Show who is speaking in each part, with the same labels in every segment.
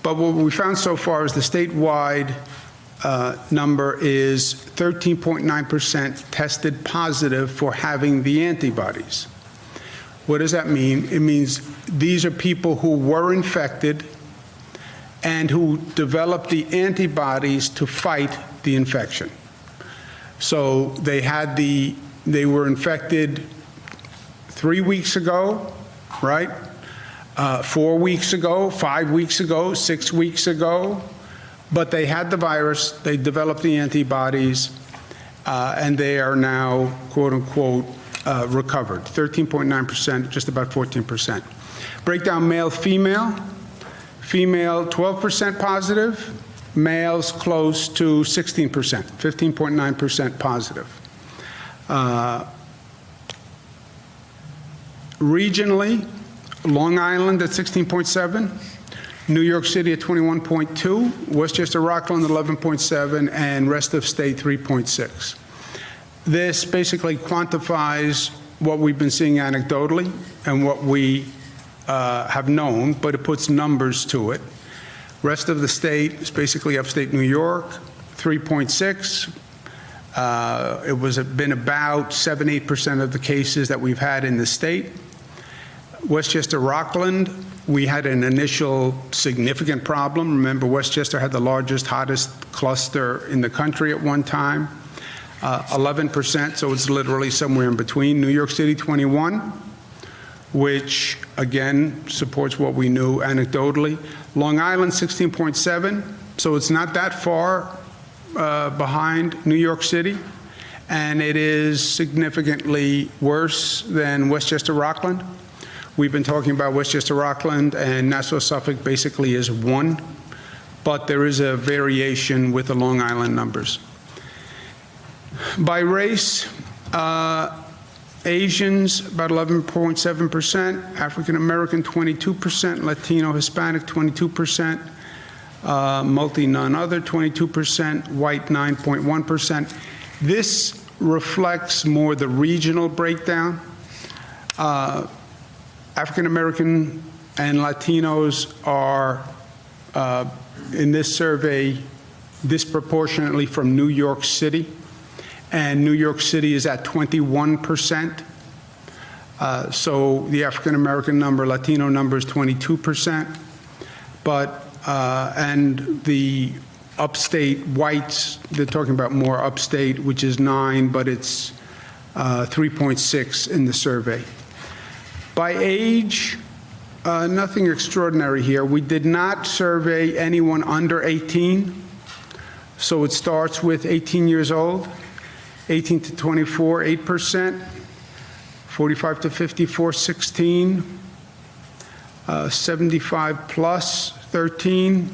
Speaker 1: But what we found so far is the statewide number is 13.9% tested positive for having the antibodies. What does that mean? It means these are people who were infected and who developed the antibodies to fight the infection. So they were infected 3 weeks ago, right? 4 weeks ago, 5 weeks ago, 6 weeks ago, but they had the virus, they developed the antibodies, and they are now, quote unquote, recovered. 13.9%, just about 14%. Breakdown male, female. Female, 12% positive. Males close to 16%, 15.9% positive. Regionally, Long Island at 16.7, New York City at 21.2, Westchester Rockland 11.7, and rest of state 3.6. This basically quantifies what we've been seeing anecdotally and what we have known, but it puts numbers to it. Rest of the state is basically upstate New York, 3.6. It was been about 7-8% of the cases that we've had in the state. Westchester Rockland, we had an initial significant problem. Remember, Westchester had the largest, hottest cluster in the country at one time. 11%, so it's literally somewhere in between. New York City, 21, which again supports what we knew anecdotally. Long Island, 16.7, so it's not that far behind New York City, and it is significantly worse than Westchester Rockland. We've been talking about Westchester Rockland, and Nassau Suffolk basically is one, but there is a variation with the Long Island numbers. By race, Asians, about 11.7%, African American, 22%, Latino, Hispanic, 22%, multi, none other, 22%, white, 9.1%. This reflects more the regional breakdown. African American and Latinos are, in this survey, disproportionately from New York City. And New York City is at 21%. So the African American number, Latino number is 22%. But, and the upstate whites, they're talking about more upstate, which is 9, but it's 3.6 in the survey. By age, nothing extraordinary here. We did not survey anyone under 18. So it starts with 18 years old. 18 to 24, 8%, 45 to 54, 16, 75 plus, 13,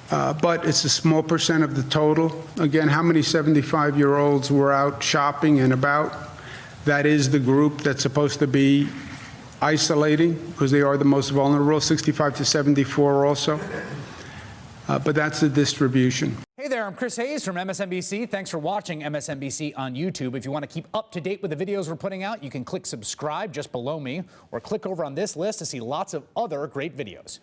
Speaker 1: but it's a small percent of the total. Again, how many 75-year-olds were out shopping and about? That is the group that's supposed to be isolating because they are the most vulnerable, 65 to 74 also. But that's the distribution.
Speaker 2: Hey there, I'm Chris Hayes from MSNBC. Thanks for watching MSNBC on YouTube. If you want to keep up to date with the videos we're putting out, you can click subscribe just below me or click over on this list to see lots of other great videos.